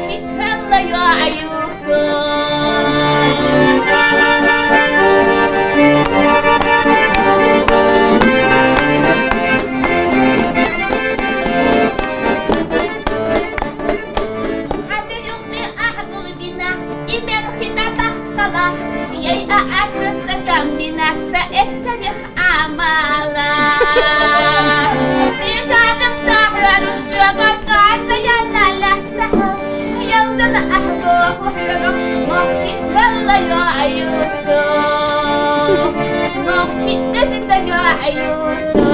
نقشي هلا يا يوسف يا أتسكن بنفس الشريخ عمالا في جانب تحرر الشغل يا لا لا يوزن أحبه وحرم نوكي هلا يا يوسف نوكي إزد يا يوسف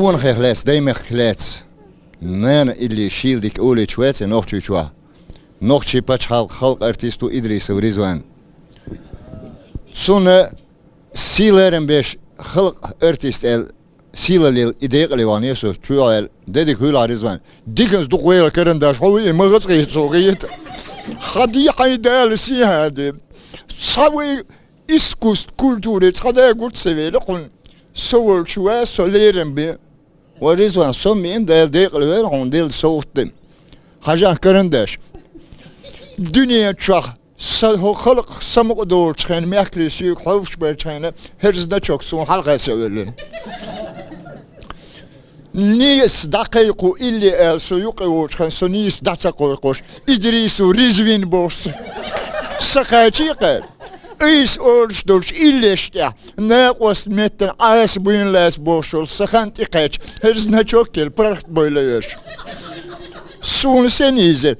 Oan geglets, deemig geglets. Nee, illi shildik uli chwetse nog chuchwa. Nog chipach halk artistu Idris Rizwan. Sunne sileren beş halk artist el silalil ideeqli waan yeso chuel dedik hula Rizwan. Dikens doch weer kerendash hoye magats geetsogeyet. Khadi haydal si hadi. Sawi iskust kulture tsada gut seveli qun. Soul chwa soleren be. ورزوان سمين ديل ديقل وير هون ديل صوتين حاجة كرندش دنيا شخ هو خلق سمق دور تخين مياكلي سيوك حوش بيتخين هرزنا شوك سون حلقة سويلن نيس دقيقو إلي سيوقي وتخين سنيس دقيقو يقوش إدريسو رزوين بوس سقايتي قير إيس أورش دولش إليشتيا ناقوس متن عاس بوين لاس بوشول سخانتي قيتش هرزنا شوكيل برخت بويلايش سون سنيزة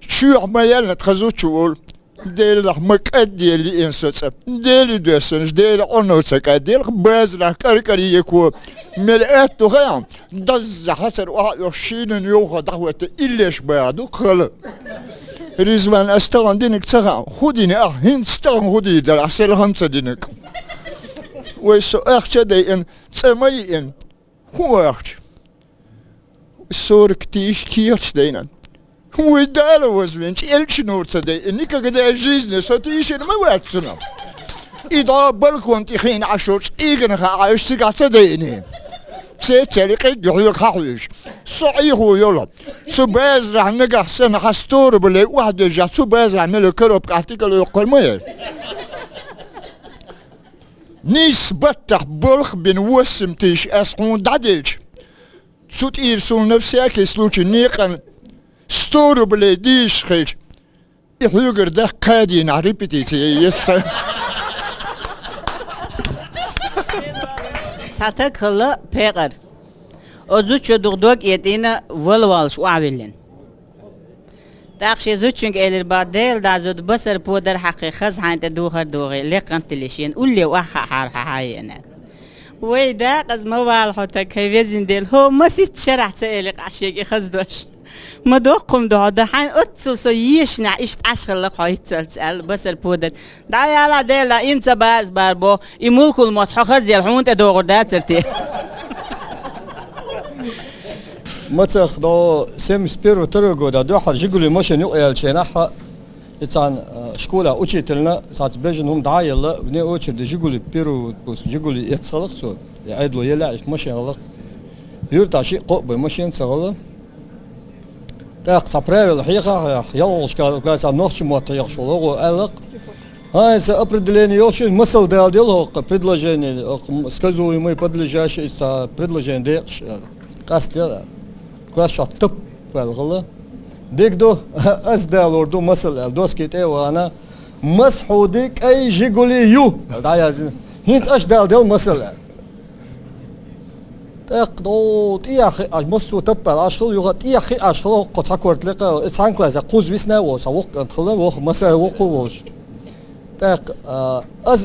شو عميالنا تخزو تقول ديل لحمك أدي اللي إنسان ديل دوسنج ديل أنوسك ديل بازل كاركاري يكو ملأت تغيام دز حسر وشين يوخا دعوة إليش بعدو خلا رزوان أستغن دينك تغام خديني هين استغن خدي دل عسل خمسة دينك ويسو أخشى ديئن سميئن هو أخشى سورك تيش كيرش دينا ويدالا وزوينش إلش نور تدي إنك قد أجيزني ستيشن ما واتسنا إذا بالكون تخين عشوش إيغن عايش تقع تديني سيتالي يحيوك حويش صحيح ويولا سباز رح نقح سنة حستور بلي واحد يجع سباز رح نلو كروب كاعتيك اللي يقول مير نيس بطح بلخ بين وسم تيش أسقون دادلش سوت إيرسون نفسيك يسلوكي نيقن ستورو بلي ديش خيش يحيوكر ده قادي نعريبتي يسا ساتك خلا بيقر أزوج دغدوك يدينا والوالش وعبلين تاخشي زوجك إلى البادل دازود بسر بودر حقيقة عند دوخر دوغي لقن تلشين قولي واحد حاينا ويدا قز موال حتى كيفيزين ديل هو ما سيت شرح تسألك عشيك خزدوش ما دوقم ده دحين أتصل يشنع إيش عشر لك هاي تسأل بس البودر دا يلا ديلا إنت بارز باربو يمول كل ما تحخز يلحون تدوغر ده ترتي ما تاخدو سيم سبيرو ترجو دا دوحر جيقولي ماشي نقيل شيناحا إتان شكولا أوتشيتلنا ساعات بيجن هم دعاية لا بني أوتشي دي جيقولي بيرو بوس جيقولي يتصلق سو يعيدلو يلاعش ماشي غلق يرتع شيء قوبي ماشي ينسغلق تاق صبريل الحقيقة يلوش كلاس نوخش موت يخشلو ألق هاي سأبردليني يوشي مسل ديالو بدلجيني سكزو يمي بدلجاش إسا بدلجين ديقش قاس ديال قاس شات تب بالغلا ديك دو أزدال دو مسل دوسكيت إيوه أنا مسحو ديك أي جيقولي يو دايا هينت أشدال ديال مسل تقدو تياخي مسو تبال أشخل يغا تياخي أشخل قد سكورت لقى إتسان كلاس قوز بيسنا وصا وق أنتخلنا وق مسا وقو وش تق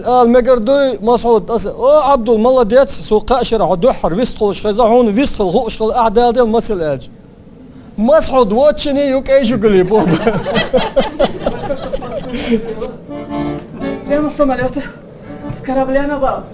المقردوي مسعود عبد الملا ديت سوق أشر عدوحر ويستخل شخيزا هون ويستخل هو شخل أعداد ديال مسل أج مسعود واتشني يوك أيجو قلي بوب ليه مصمم عليوته سكراب لي أنا باب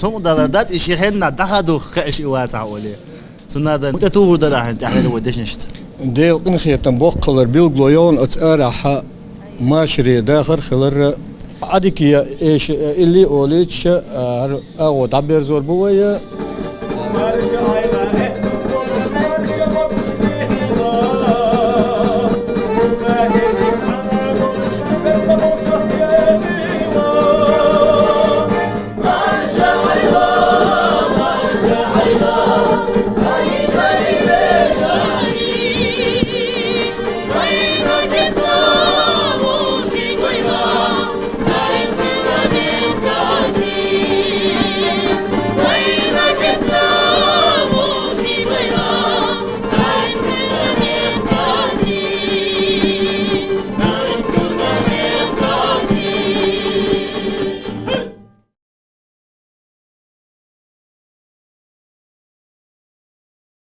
سوم قدر دات إشي حنا دخدو خش إوات عولي سنادا متتوه دراح أنت أحد ودش نشت ديل قنخية تنبوق قلر بيلغلويون أتأرح ماشري داخل خلر عديك يا إيش اللي أوليتش أو دبر زور بويا